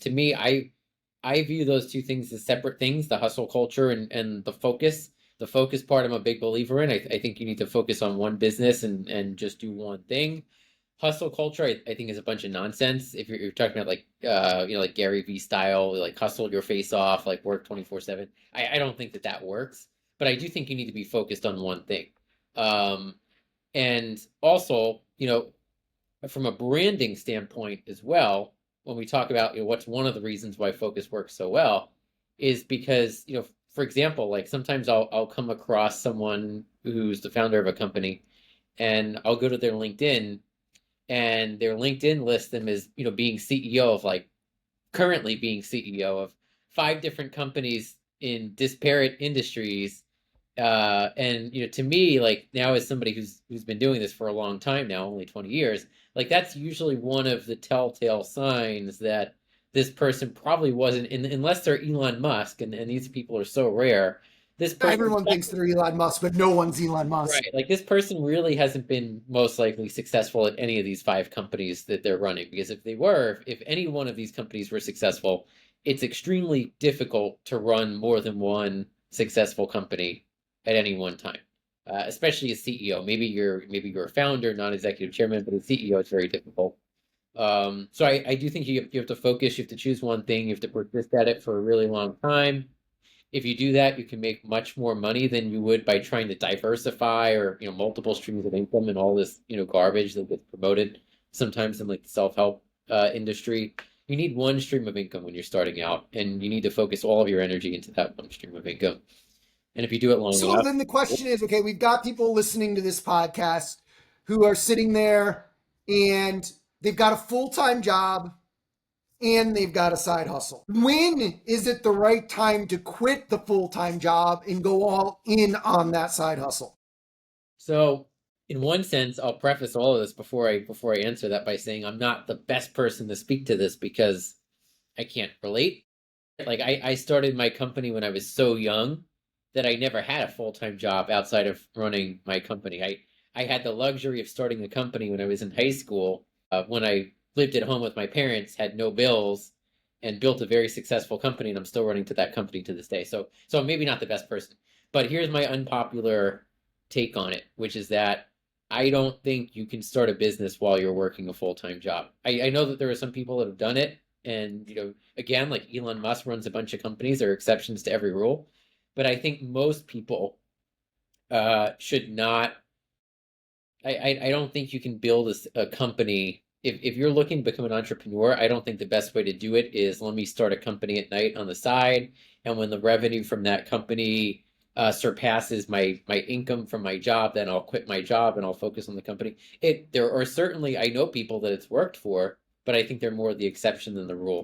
To me, I view those two things as separate things, the hustle culture and the focus. The focus part I'm a big believer in. I think you need to focus on one business and just do one thing. Hustle culture, I think, is a bunch of nonsense. If you're talking about like like Gary V style, like hustle your face off, like work 24/7. I don't think that that works. But I do think you need to be focused on one thing. Um, and also, from a branding standpoint as well, when we talk about, what's one of the reasons why focus works so well is because, for example, like sometimes I'll come across someone who's the founder of a company and I'll go to their LinkedIn and their LinkedIn lists them as, being CEO of like currently being CEO of five different companies in disparate industries. And to me, like now as somebody who's been doing this for a long time now, only 20 years, like that's usually one of the telltale signs that this person probably wasn't, unless they're Elon Musk, and these people are so rare. This person, Everyone thinks they're Elon Musk, but no one's Elon Musk. right? Like this person really hasn't been most likely successful at any of these five companies that they're running. Because if they were, if any one of these companies were successful, it's extremely difficult to run more than one successful company at any one time, especially a CEO. Maybe you're a founder, non-executive chairman, but a CEO it's very difficult. So I do think you have to focus. You have to choose one thing. You have to persist at it for a really long time. If you do that, you can make much more money than you would by trying to diversify or, multiple streams of income and all this, garbage that gets promoted sometimes in like the self-help industry. You need one stream of income when you're starting out, and you need to focus all of your energy into that one stream of income. And if you do it long So enough, then the question is, okay, we've got people listening to this podcast who are sitting there and they've got a full-time job and they've got a side hustle. When is it the right time to quit the full-time job and go all in on that side hustle? so in one sense, I'll preface all of this before I answer that by saying I'm not the best person to speak to this because I can't relate. Like I started my company when I was so young that I never had a full-time job outside of running my company. I had the luxury of starting a company when I was in high school, when I lived at home with my parents, had no bills, and built a very successful company, and I'm still running to that company to this day. So I'm maybe not the best person. But here's my unpopular take on it, which is that I don't think you can start a business while you're working a full-time job. I know that there are some people that have done it, and again, like Elon Musk runs a bunch of companies. There are exceptions to every rule, but I think most people should not. I don't think you can build a company if you're looking to become an entrepreneur. I don't think the best way to do it is let me start a company at night on the side, and when the revenue from that company surpasses my income from my job, then I'll quit my job and I'll focus on the company. There are certainly I know people that it's worked for, but I think they're more the exception than the rule.